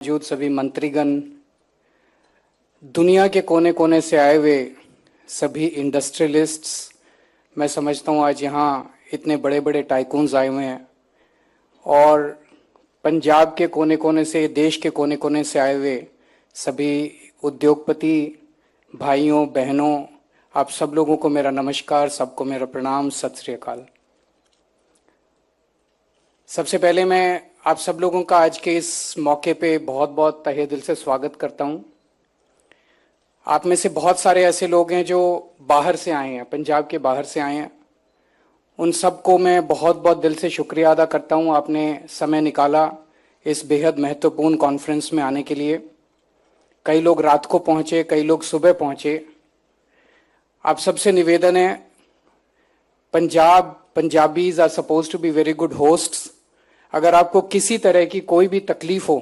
मौजूद सभी मंत्रीगण, दुनिया के कोने कोने से आए हुए सभी इंडस्ट्रियलिस्ट्स, मैं समझता हूँ आज यहाँ इतने बड़े बड़े टाइकून्स आए हुए हैं और पंजाब के कोने कोने से, देश के कोने कोने से आए हुए सभी उद्योगपति भाइयों बहनों, आप सब लोगों को मेरा नमस्कार, सबको मेरा प्रणाम, सत श्री अकाल। सबसे पहले मैं आप सब लोगों का आज के इस मौके पे बहुत बहुत तहे दिल से स्वागत करता हूं। आप में से बहुत सारे ऐसे लोग हैं जो बाहर से आए हैं, पंजाब के बाहर से आए हैं। उन सबको मैं बहुत बहुत दिल से शुक्रिया अदा करता हूं, आपने समय निकाला इस बेहद महत्वपूर्ण कॉन्फ्रेंस में आने के लिए। कई लोग रात को पहुंचे, कई लोग सुबह पहुंचे। आप सबसे निवेदन है, Punjabis are suppose to be very good hosts. अगर आपको किसी तरह की कोई भी तकलीफ हो,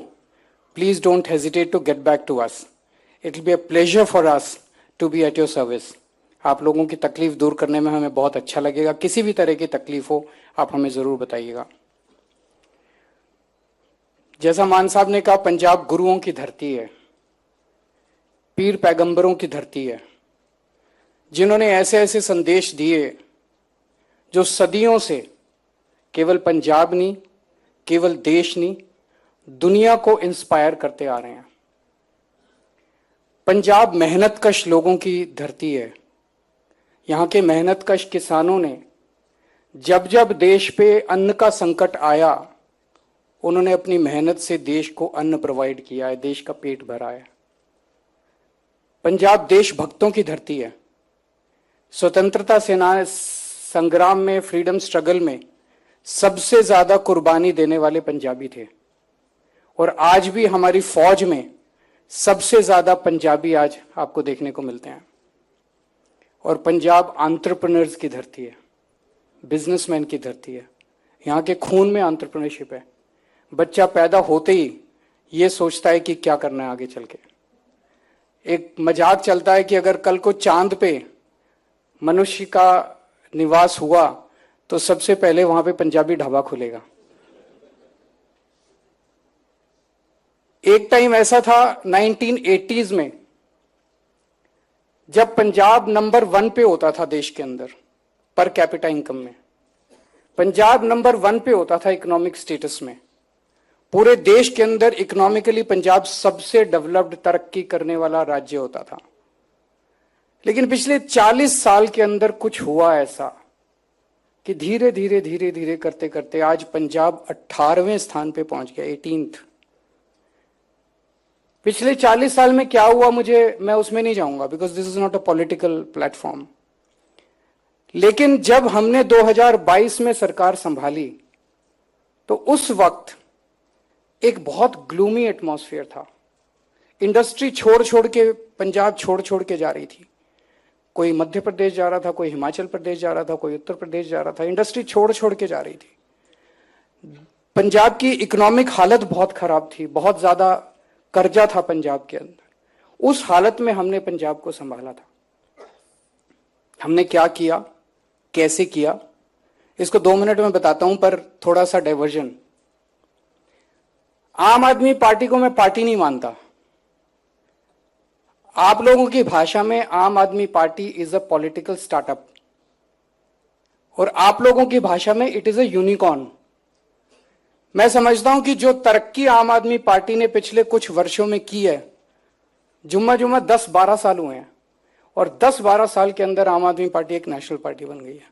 please don't hesitate to get back to us. It will be a pleasure for us to be at your service. आप लोगों की तकलीफ दूर करने में हमें बहुत अच्छा लगेगा। किसी भी तरह की तकलीफ हो, आप हमें जरूर बताइएगा। जैसा मान साहब ने कहा, पंजाब गुरुओं की धरती है, पीर पैगंबरों की धरती है, जिन्होंने ऐसे ऐसे संदेश दिए जो सदियों से केवल पंजाब नहीं, केवल देश नहीं, दुनिया को इंस्पायर करते आ रहे हैं। पंजाब मेहनतकश लोगों की धरती है। यहां के मेहनतकश किसानों ने जब जब देश पे अन्न का संकट आया, उन्होंने अपनी मेहनत से देश को अन्न प्रोवाइड किया है, देश का पेट भरा है। पंजाब देशभक्तों की धरती है। स्वतंत्रता सेना संग्राम में, फ्रीडम स्ट्रगल में सबसे ज्यादा कुर्बानी देने वाले पंजाबी थे और आज भी हमारी फौज में सबसे ज्यादा पंजाबी आज आपको देखने को मिलते हैं। और पंजाब एंटरप्रेन्योर्स की धरती है, बिजनेसमैन की धरती है। यहाँ के खून में एंटरप्रेन्योरशिप है। बच्चा पैदा होते ही ये सोचता है कि क्या करना है आगे चल के। एक मजाक चलता है कि अगर कल को चांद पे मनुष्य का निवास हुआ तो सबसे पहले वहां पे पंजाबी ढाबा खुलेगा। एक टाइम ऐसा था 1980s में, जब पंजाब नंबर 1 पे होता था देश के अंदर पर कैपिटा इनकम में। पंजाब नंबर 1 पे होता था इकोनॉमिक स्टेटस में। पूरे देश के अंदर इकोनॉमिकली पंजाब सबसे डेवलप्ड, तरक्की करने वाला राज्य होता था। लेकिन पिछले 40 साल के अंदर कुछ हुआ ऐसा कि धीरे धीरे धीरे धीरे करते करते आज पंजाब 18वें स्थान पे पहुंच गया, 18th। पिछले 40 साल में क्या हुआ, मैं उसमें नहीं जाऊंगा, because this is not a political platform. लेकिन जब हमने 2022 में सरकार संभाली तो उस वक्त एक बहुत ग्लूमी एटमॉस्फेयर था। इंडस्ट्री छोड़ छोड़ के पंजाब छोड़ के जा रही थी। कोई मध्य प्रदेश जा रहा था, कोई हिमाचल प्रदेश जा रहा था, कोई उत्तर प्रदेश जा रहा था। इंडस्ट्री छोड़ के जा रही थी। पंजाब की इकोनॉमिक हालत बहुत खराब थी, बहुत ज्यादा कर्जा था पंजाब के अंदर। उस हालत में हमने पंजाब को संभाला था। हमने क्या किया, कैसे किया, इसको 2 मिनट में बताता हूं, पर थोड़ा सा डाइवर्जन। आम आदमी पार्टी को मैं पार्टी नहीं मानता। आप लोगों की भाषा में आम आदमी party is a political startup और आप लोगों की भाषा में इट इज अ यूनिकॉर्न। मैं समझता हूं कि जो तरक्की आम आदमी पार्टी ने पिछले कुछ वर्षों में की है, जुम्मा 10-12 साल हुए हैं और 10-12 साल के अंदर आम आदमी पार्टी एक नेशनल पार्टी बन गई है।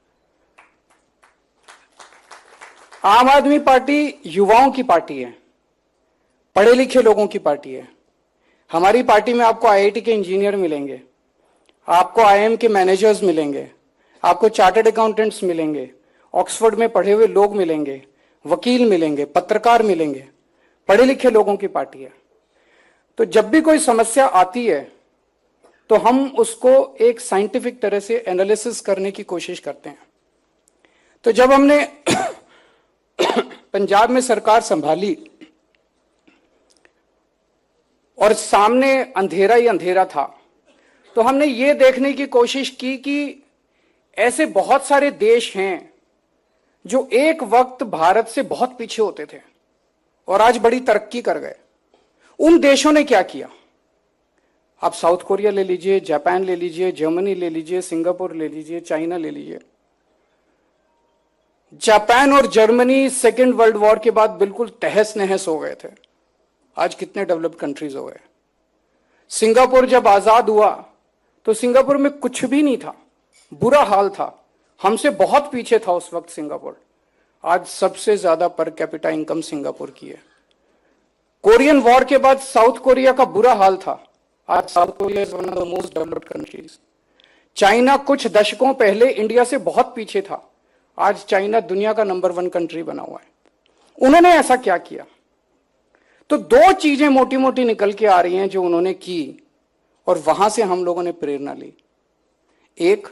आम आदमी पार्टी युवाओं की पार्टी है, पढ़े लिखे लोगों की पार्टी है। हमारी पार्टी में आपको आईआईटी के इंजीनियर मिलेंगे, आपको आईआईएम के मैनेजर्स मिलेंगे, आपको चार्टर्ड अकाउंटेंट्स मिलेंगे, ऑक्सफोर्ड में पढ़े हुए लोग मिलेंगे, वकील मिलेंगे, पत्रकार मिलेंगे। पढ़े लिखे लोगों की पार्टी है। तो जब भी कोई समस्या आती है तो हम उसको एक साइंटिफिक तरह से एनालिसिस करने की कोशिश करते हैं। तो जब हमने पंजाब में सरकार संभाली और सामने अंधेरा ही अंधेरा था, तो हमने ये देखने की कोशिश की कि ऐसे बहुत सारे देश हैं जो एक वक्त भारत से बहुत पीछे होते थे और आज बड़ी तरक्की कर गए। उन देशों ने क्या किया? आप साउथ कोरिया ले लीजिए, जापान ले लीजिए, जर्मनी ले लीजिए, सिंगापुर ले लीजिए, चाइना ले लीजिए। जापान और जर्मनी सेकेंड वर्ल्ड वॉर के बाद बिल्कुल तहस नहस हो गए थे, आज कितने डेवलप्ड कंट्रीज हो गए। सिंगापुर जब आजाद हुआ तो सिंगापुर में कुछ भी नहीं था, बुरा हाल था, हमसे बहुत पीछे था उस वक्त सिंगापुर। आज सबसे ज्यादा पर कैपिटा इनकम सिंगापुर की है। कोरियन वॉर के बाद साउथ कोरिया का बुरा हाल था, आज south Korea is one of the most developed countries. China कुछ दशकों पहले इंडिया से बहुत पीछे था, आज चाइना दुनिया का नंबर 1 कंट्री बना हुआ है। उन्होंने ऐसा क्या किया? तो 2 चीजें मोटी मोटी निकल के आ रही हैं जो उन्होंने की और वहां से हम लोगों ने प्रेरणा ली। एक,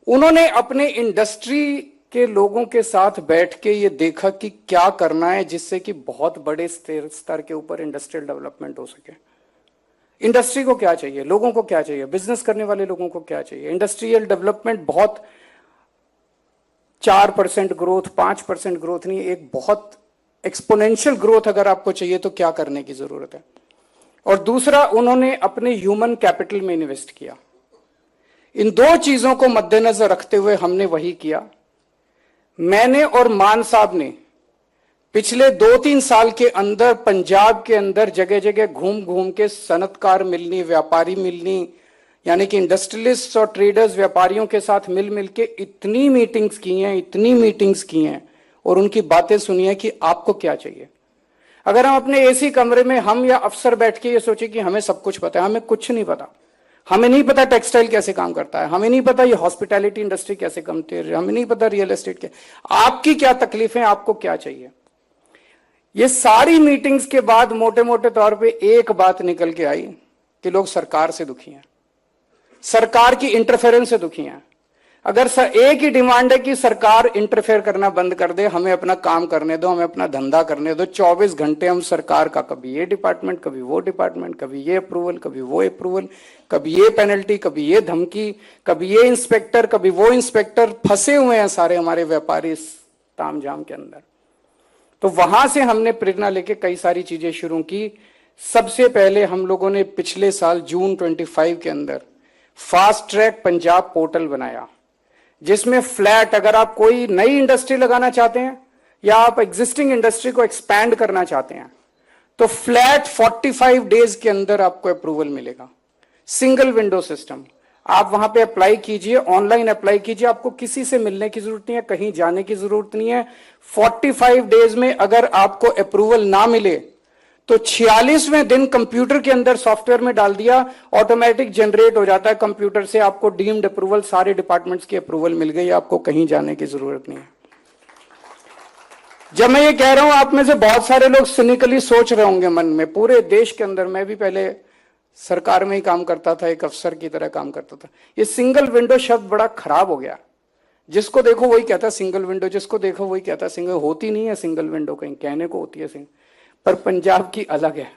उन्होंने अपने इंडस्ट्री के लोगों के साथ बैठ के ये देखा कि क्या करना है जिससे कि बहुत बड़े स्तर के ऊपर इंडस्ट्रियल डेवलपमेंट हो सके। इंडस्ट्री को क्या चाहिए, लोगों को क्या चाहिए, बिजनेस करने वाले लोगों को क्या चाहिए। इंडस्ट्रियल डेवलपमेंट बहुत 4% ग्रोथ, 5% ग्रोथ नहीं, एक बहुत एक्सपोनेंशियल ग्रोथ अगर आपको चाहिए तो क्या करने की जरूरत है। और दूसरा, उन्होंने अपने ह्यूमन कैपिटल में इन्वेस्ट किया। इन 2 चीजों को मद्देनजर रखते हुए हमने वही किया। मैंने और मान साहब ने पिछले 2-3 साल के अंदर पंजाब के अंदर जगह जगह घूम घूम के सनतकार मिलनी, व्यापारी मिलनी, यानी कि इंडस्ट्रियलिस्ट और ट्रेडर्स व्यापारियों के साथ मिल मिल के इतनी मीटिंग्स की हैं और उनकी बातें सुनी है कि आपको क्या चाहिए। अगर हम अपने एसी कमरे में हम या अफसर बैठ के ये सोचे कि हमें सब कुछ पता है, हमें कुछ नहीं पता। हमें नहीं पता टेक्सटाइल कैसे काम करता है, हमें नहीं पता ये हॉस्पिटैलिटी इंडस्ट्री कैसे काम करती है, हमें नहीं पता रियल एस्टेट क्या, आपकी क्या तकलीफें, आपको क्या चाहिए। ये सारी मीटिंग्स के बाद मोटे मोटे तौर पे एक बात निकल के आई कि लोग सरकार से दुखी हैं, सरकार की इंटरफेरेंस से दुखी हैं। अगर एक ही डिमांड है कि सरकार इंटरफेयर करना बंद कर दे, हमें अपना काम करने दो, हमें अपना धंधा करने दो। 24 घंटे हम सरकार का कभी ये डिपार्टमेंट, कभी वो डिपार्टमेंट, कभी ये अप्रूवल, कभी वो अप्रूवल, कभी ये पेनल्टी, कभी ये धमकी, कभी ये इंस्पेक्टर, कभी वो इंस्पेक्टर, फंसे हुए हैं सारे हमारे व्यापारी इस तामझाम के अंदर। तो वहां से हमने प्रेरणा लेके कई सारी चीजें शुरू की। सबसे पहले हम लोगों ने पिछले साल जून 25 के अंदर फास्ट ट्रैक पंजाब पोर्टल बनाया, जिसमें फ्लैट, अगर आप कोई नई इंडस्ट्री लगाना चाहते हैं या आप एग्जिस्टिंग इंडस्ट्री को एक्सपैंड करना चाहते हैं तो फ्लैट 45 डेज के अंदर आपको अप्रूवल मिलेगा। सिंगल विंडो सिस्टम, आप वहां पे अप्लाई कीजिए, ऑनलाइन अप्लाई कीजिए, आपको किसी से मिलने की जरूरत नहीं है, कहीं जाने की जरूरत नहीं है। 45 डेज में अगर आपको अप्रूवल ना मिले तो 46वें दिन कंप्यूटर के अंदर सॉफ्टवेयर में डाल दिया, ऑटोमेटिक जनरेट हो जाता है कंप्यूटर से, आपको डीम्ड अप्रूवल, सारे डिपार्टमेंट्स की अप्रूवल मिल गई, आपको कहीं जाने की जरूरत नहीं है। जब मैं ये कह रहा हूं, आप में से बहुत सारे लोग सिनिकली सोच रहे होंगे मन में, पूरे देश के अंदर, मैं भी पहले सरकार में ही काम करता था, एक अफसर की तरह काम करता था। ये सिंगल विंडो शब्द बड़ा खराब हो गया, जिसको देखो वही कहता सिंगल विंडो, जिसको देखो वही कहता सिंगल। होती नहीं है सिंगल विंडो, कहीं कहने को होती है सिंगल, पर पंजाब की अलग है।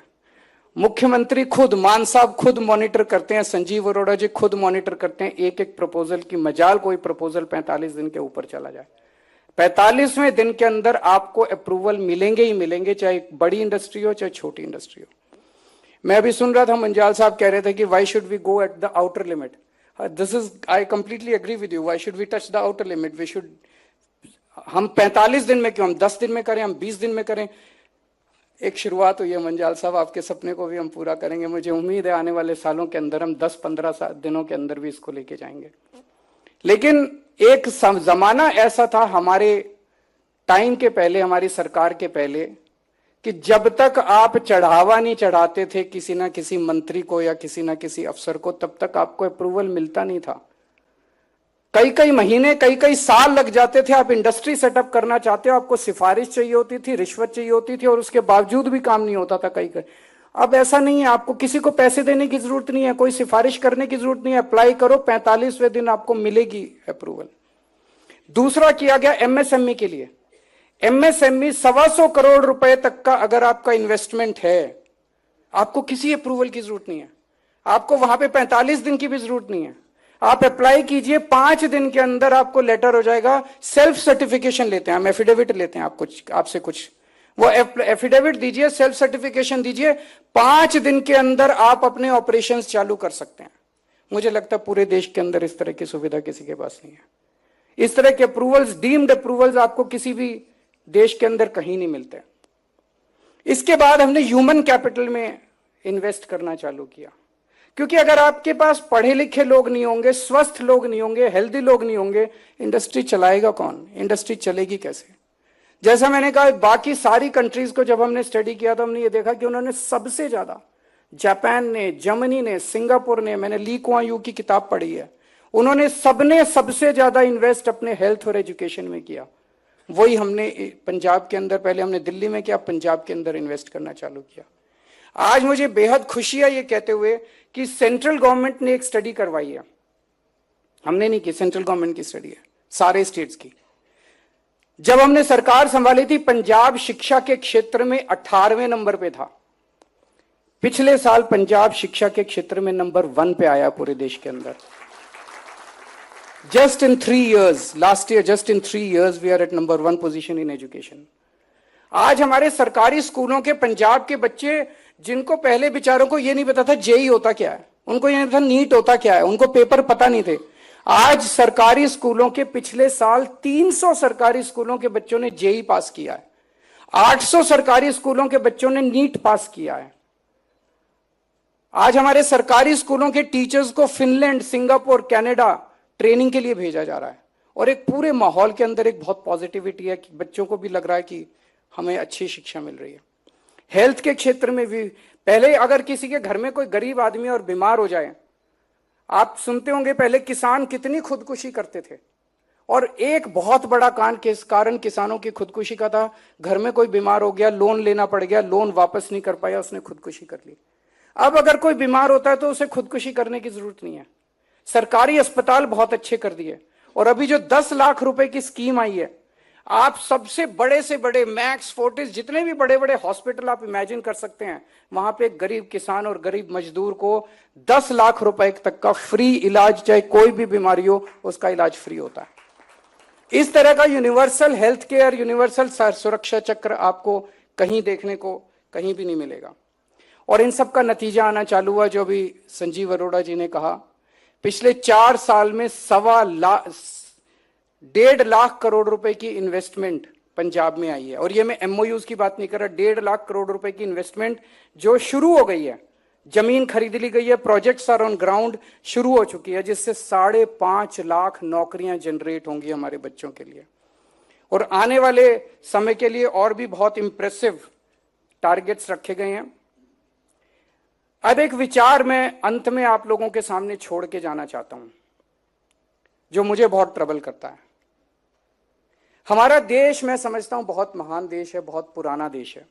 मुख्यमंत्री खुद, मान साहब खुद मॉनिटर करते हैं, संजीव अरोड़ा जी खुद मॉनिटर करते हैं एक एक प्रपोजल की। मजाल कोई प्रपोजल 45 दिन के ऊपर चला जाए, 45वें दिन के अंदर आपको अप्रूवल मिलेंगे ही मिलेंगे, चाहे बड़ी इंडस्ट्री हो चाहे छोटी इंडस्ट्री हो। मैं अभी सुन रहा था, मंजाल साहब कह रहे थे कि why should we go at the outer limit. This is, I completely agree with you, why should we touch the outer limit. We should, हम 45 दिन में क्यों, हम 10 दिन में करें, हम 20 दिन में करें। एक शुरुआत हुई है मंजाल साहब, आपके सपने को भी हम पूरा करेंगे। मुझे उम्मीद है आने वाले सालों के अंदर हम 10-15 दिनों के अंदर भी इसको लेके जाएंगे। लेकिन एक जमाना ऐसा था हमारे टाइम के पहले, हमारी सरकार के पहले, कि जब तक आप चढ़ावा नहीं चढ़ाते थे किसी ना किसी मंत्री को या किसी ना किसी अफसर को, तब तक आपको अप्रूवल मिलता नहीं था। कई कई महीने, कई कई साल लग जाते थे। आप इंडस्ट्री सेटअप करना चाहते हो, आपको सिफारिश चाहिए होती थी, रिश्वत चाहिए होती थी, और उसके बावजूद भी काम नहीं होता था कई कई। अब ऐसा नहीं है, आपको किसी को पैसे देने की जरूरत नहीं है, कोई सिफारिश करने की जरूरत नहीं है, अप्लाई करो, 45वें दिन आपको मिलेगी अप्रूवल। दूसरा किया गया एमएसएमई के लिए। एमएसएमई 125 करोड़ रुपए तक का अगर आपका इन्वेस्टमेंट है, आपको किसी अप्रूवल की जरूरत नहीं है, आपको वहां पे 45 दिन की भी जरूरत नहीं है। आप अप्लाई कीजिए, 5 दिन के अंदर आपको लेटर हो जाएगा। सेल्फ सर्टिफिकेशन लेते हैं हम, एफिडेविट लेते हैं आपसे कुछ, वो एफिडेविट दीजिए, सेल्फ सर्टिफिकेशन दीजिए, 5 दिन के अंदर आप अपने ऑपरेशंस चालू कर सकते हैं। मुझे लगता है पूरे देश के अंदर इस तरह की सुविधा किसी के पास नहीं है। इस तरह के अप्रूवल्स, डीम्ड अप्रूवल्स आपको किसी भी देश के अंदर कहीं नहीं मिलते। इसके बाद हमने ह्यूमन कैपिटल में इन्वेस्ट करना चालू किया, क्योंकि अगर आपके पास पढ़े लिखे लोग नहीं होंगे, स्वस्थ लोग नहीं होंगे, हेल्दी लोग नहीं होंगे, इंडस्ट्री चलाएगा कौन? इंडस्ट्री चलेगी कैसे? जैसा मैंने कहा, बाकी सारी कंट्रीज को जब हमने स्टडी किया तो हमने ये देखा कि उन्होंने सबसे ज्यादा, जापान ने, जर्मनी ने, सिंगापुर ने, मैंने ली कुआं यू की किताब पढ़ी है, उन्होंने सबने सबसे ज्यादा इन्वेस्ट अपने हेल्थ और एजुकेशन में किया। वही हमने पंजाब के अंदर, पहले हमने दिल्ली में किया, पंजाब के अंदर इन्वेस्ट करना चालू किया। आज मुझे बेहद खुशी है ये कहते हुए कि सेंट्रल गवर्नमेंट ने एक स्टडी करवाई है, हमने नहीं की, सेंट्रल गवर्नमेंट की स्टडी है, सारे स्टेट्स की। जब हमने सरकार संभाली थी, पंजाब शिक्षा के क्षेत्र में 18वें नंबर पे था। पिछले साल पंजाब शिक्षा के क्षेत्र में नंबर 1 पे आया पूरे देश के अंदर। Just in 3 years, last year, just in 3 years, we are at number 1 position in education. आज हमारे सरकारी स्कूलों के पंजाब के बच्चे, जिनको पहले बेचारों को ये नहीं पता था जेई होता क्या है, उनको ये नहीं पता नीट होता क्या है, उनको पेपर पता नहीं थे, आज सरकारी स्कूलों के पिछले साल 300 सरकारी स्कूलों के बच्चों ने जेई पास किया है, 800 सरकारी स्कूलों के बच्चों ने नीट पास किया है। आज हमारे सरकारी स्कूलों के टीचर्स को फिनलैंड, सिंगापुर, कनाडा ट्रेनिंग के लिए भेजा जा रहा है, और एक पूरे माहौल के अंदर एक बहुत पॉजिटिविटी है कि बच्चों को भी लग रहा है कि हमें अच्छी शिक्षा मिल रही है। हेल्थ के क्षेत्र में भी, पहले अगर किसी के घर में कोई गरीब आदमी और बीमार हो जाए, आप सुनते होंगे पहले किसान कितनी खुदकुशी करते थे, और एक बहुत बड़ा कारण किसानों की खुदकुशी का था, घर में कोई बीमार हो गया, लोन लेना पड़ गया, लोन वापस नहीं कर पाया, उसने खुदकुशी कर ली। अब अगर कोई बीमार होता है तो उसे खुदकुशी करने की जरूरत नहीं है, सरकारी अस्पताल बहुत अच्छे कर दिए, और अभी जो 10 लाख रुपए की स्कीम आई है, आप सबसे बड़े से बड़े मैक्स, फोर्टिस, जितने भी बड़े बड़े हॉस्पिटल आप इमेजिन कर सकते हैं, वहां पे गरीब किसान और गरीब मजदूर को 10 लाख रुपए तक का फ्री इलाज, चाहे कोई भी बीमारी हो उसका इलाज फ्री होता है। इस तरह का यूनिवर्सल हेल्थ केयर, यूनिवर्सल सुरक्षा चक्र आपको कहीं देखने को कहीं भी नहीं मिलेगा। और इन सब का नतीजा आना चालू हुआ, जो भी संजीव अरोड़ा जी ने कहा, पिछले 4 साल में 1.5 लाख करोड़ रुपए की इन्वेस्टमेंट पंजाब में आई है। और ये मैं एमओयूज की बात नहीं कर रहा, 1.5 लाख करोड़ रुपए की इन्वेस्टमेंट जो शुरू हो गई है, जमीन खरीद ली गई है, प्रोजेक्ट्स आर ऑन ग्राउंड, शुरू हो चुकी है, जिससे 5.5 लाख नौकरियां जनरेट होंगी हमारे बच्चों के लिए। और आने वाले समय के लिए और भी बहुत इंप्रेसिव टारगेट्स रखे गए हैं। अब एक विचार मैं अंत में आप लोगों के सामने छोड़ के जाना चाहता हूं, जो मुझे बहुत ट्रबल करता है। हमारा देश, मैं समझता हूं, बहुत महान देश है, बहुत पुराना देश है।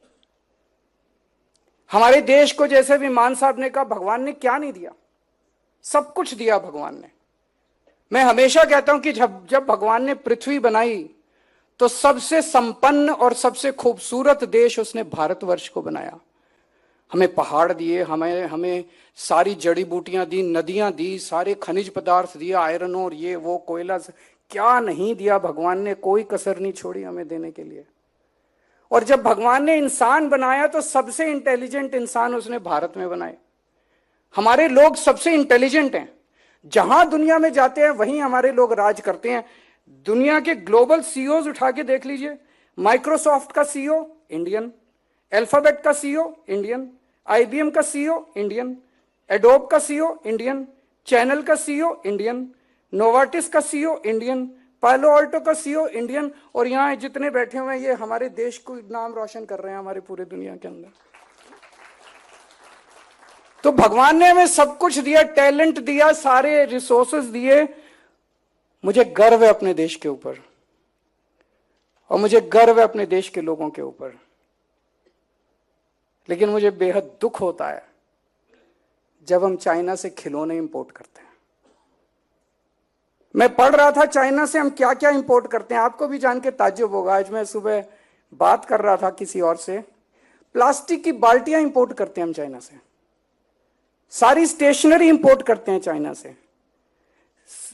हमारे देश को, जैसे भी मान साहब ने कहा, भगवान ने क्या नहीं दिया, सब कुछ दिया भगवान ने। मैं हमेशा कहता हूं कि जब भगवान ने पृथ्वी बनाई तो सबसे संपन्न और सबसे खूबसूरत देश उसने भारतवर्ष को बनाया। हमें पहाड़ दिए, हमें सारी जड़ी बूटियां दी, नदियां दी, सारे खनिज पदार्थ दिए, आयरन और ये वो कोयला, क्या नहीं दिया भगवान ने, कोई कसर नहीं छोड़ी हमें देने के लिए। और जब भगवान ने इंसान बनाया तो सबसे इंटेलिजेंट इंसान उसने भारत में बनाए। हमारे लोग सबसे इंटेलिजेंट हैं, जहां दुनिया में जाते हैं वहीं हमारे लोग राज करते हैं। दुनिया के ग्लोबल सीईओज उठा के देख लीजिए, माइक्रोसॉफ्ट का सीईओ इंडियन, अल्फाबेट का सीईओ इंडियन, आईबीएम का सीईओ इंडियन, एडोब का सीईओ इंडियन, चैनल का सीईओ इंडियन, नोवार्टिस का सीईओ इंडियन, पालो ऑल्टो का सीईओ इंडियन, और यहां जितने बैठे हुए हैं ये हमारे देश को नाम रोशन कर रहे हैं हमारे पूरे दुनिया के अंदर। तो भगवान ने हमें सब कुछ दिया, टैलेंट दिया, सारे रिसोर्सेज दिए। मुझे गर्व है अपने देश के ऊपर, और मुझे गर्व है अपने देश के लोगों के ऊपर, लेकिन मुझे बेहद दुख होता है जब हम चाइना से खिलौने इंपोर्ट करते हैं। मैं पढ़ रहा था चाइना से हम क्या क्या इंपोर्ट करते हैं, आपको भी जान के ताज्जुब होगा। आज मैं सुबह बात कर रहा था किसी और से, प्लास्टिक की बाल्टियां इंपोर्ट करते हैं हम चाइना से, सारी स्टेशनरी इंपोर्ट करते हैं चाइना से,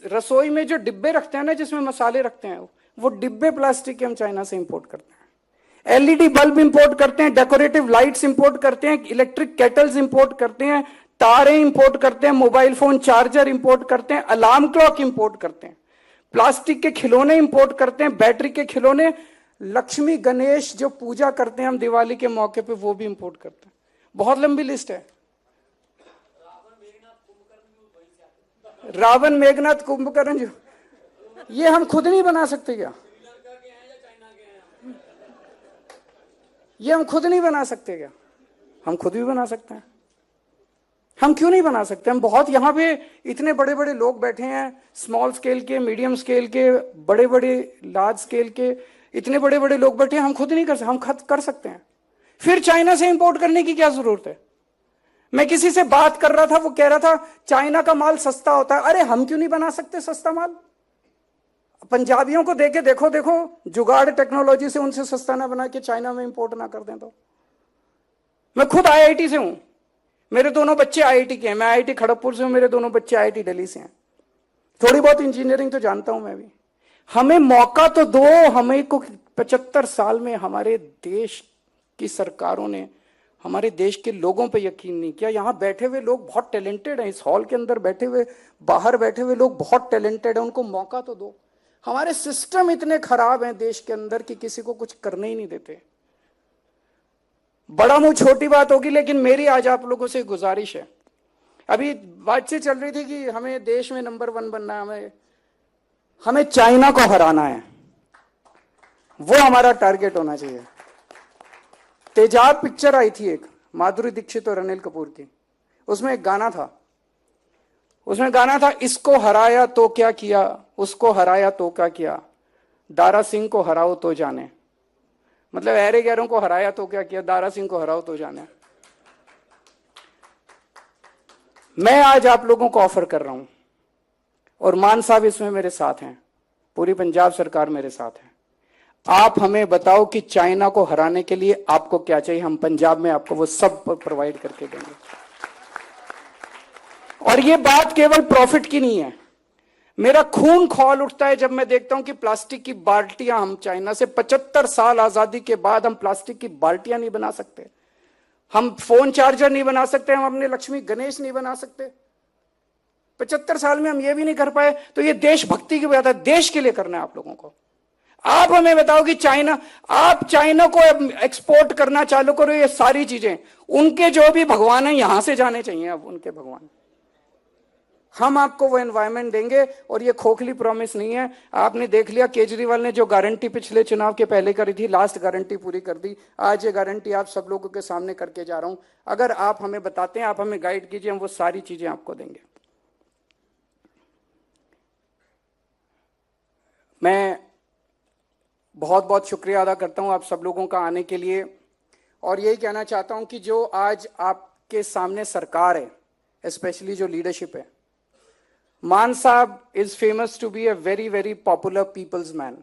रसोई में जो डिब्बे रखते हैं ना, जिसमें मसाले रखते हैं, वो डिब्बे प्लास्टिक के हम चाइना से इंपोर्ट करते हैं। एलईडी बल्ब इंपोर्ट करते हैं, डेकोरेटिव लाइट्स इंपोर्ट करते हैं, इलेक्ट्रिक केटल्स इंपोर्ट करते हैं, तारें इंपोर्ट करते हैं, मोबाइल फोन चार्जर इंपोर्ट करते हैं, अलार्म क्लॉक इंपोर्ट करते हैं, प्लास्टिक के खिलौने इंपोर्ट करते हैं, बैटरी के खिलौने, लक्ष्मी गणेश जो पूजा करते हैं हम दिवाली के मौके पे वो भी इंपोर्ट करते हैं। बहुत लंबी लिस्ट है। रावण मेघनाथ कुंभकर्ण जो, ये हम खुद नहीं बना सकते क्या? ये हम खुद नहीं बना सकते क्या? हम खुद भी बना सकते हैं। हम क्यों नहीं बना सकते? हम बहुत, यहां पे इतने बड़े बड़े लोग बैठे हैं, स्मॉल स्केल के, मीडियम स्केल के, बड़े बड़े लार्ज स्केल के, इतने बड़े बड़े लोग बैठे हैं, हम खुद नहीं कर सकते? हम खुद कर सकते हैं। फिर चाइना से इंपोर्ट करने की क्या जरूरत है? मैं किसी से बात कर रहा था, वो कह रहा था चाइना का माल सस्ता होता है। अरे हम क्यों नहीं बना सकते सस्ता माल? पंजाबियों को देके देखो, जुगाड़ टेक्नोलॉजी से उनसे सस्ता ना बना के चाइना में इंपोर्ट ना कर दें तो। मैं खुद आईआईटी से हूं, मेरे दोनों बच्चे आईआईटी के हैं। मैं आईआईटी खड़गपुर से हूं, मेरे दोनों बच्चे आईआईटी दिल्ली से हैं। थोड़ी बहुत इंजीनियरिंग तो जानता हूं मैं भी। हमें मौका तो दो। हमें को 75 साल में हमारे देश की सरकारों ने हमारे देश के लोगों पे यकीन नहीं किया। यहां बैठे हुए लोग बहुत टैलेंटेड हैं, इस हॉल के अंदर बैठे हुए, बाहर बैठे हुए लोग बहुत टैलेंटेड हैं, उनको मौका तो दो। हमारे सिस्टम इतने खराब हैं देश के अंदर कि किसी को कुछ करने ही नहीं देते। बड़ा मुंह छोटी बात होगी, लेकिन मेरी आज आप लोगों से गुजारिश है। अभी बातचीत चल रही थी कि हमें देश में नंबर 1 बनना है, हमें चाइना को हराना है, वो हमारा टारगेट होना चाहिए। तेजाब पिक्चर आई थी एक, माधुरी दीक्षित और अनिल कपूर की, उसमें एक गाना था, इसको हराया तो क्या किया, उसको हराया तो क्या किया, दारा सिंह को हराओ तो जाने। मतलब ऐरे गैरों को हराया तो क्या किया, दारा सिंह को हराओ तो जाने। मैं आज आप लोगों को ऑफर कर रहा हूं, और मान साहब इसमें मेरे साथ हैं, पूरी पंजाब सरकार मेरे साथ है। आप हमें बताओ कि चाइना को हराने के लिए आपको क्या चाहिए, हम पंजाब में आपको वो सब प्रोवाइड करके देंगे। और ये बात केवल प्रॉफिट की नहीं है। मेरा खून खौल उठता है जब मैं देखता हूं कि प्लास्टिक की बाल्टियां हम चाइना से, 75 साल आजादी के बाद हम प्लास्टिक की बाल्टियां नहीं बना सकते, हम फोन चार्जर नहीं बना सकते, हम अपने लक्ष्मी गणेश नहीं बना सकते। 75 साल में हम ये भी नहीं कर पाए। तो ये देशभक्ति की बात है, देश के लिए करना है आप लोगों को। आप हमें बताओ कि आप चाइना को एक्सपोर्ट करना चालू करो, ये सारी चीजें, उनके जो भी भगवान हैं यहां से जाने चाहिए। अब उनके भगवान, हम आपको वो एनवायरनमेंट देंगे। और ये खोखली प्रॉमिस नहीं है। आपने देख लिया केजरीवाल ने जो गारंटी पिछले चुनाव के पहले करी थी, लास्ट गारंटी पूरी कर दी। आज ये गारंटी आप सब लोगों के सामने करके जा रहा हूं। अगर आप हमें बताते हैं, आप हमें गाइड कीजिए, हम वो सारी चीजें आपको देंगे। मैं बहुत बहुत शुक्रिया अदा करता हूं आप सब लोगों का आने के लिए, और यही कहना चाहता हूं कि जो आज आपके सामने सरकार है, स्पेशली जो लीडरशिप है, मान साहब is famous to be a very very popular people's man.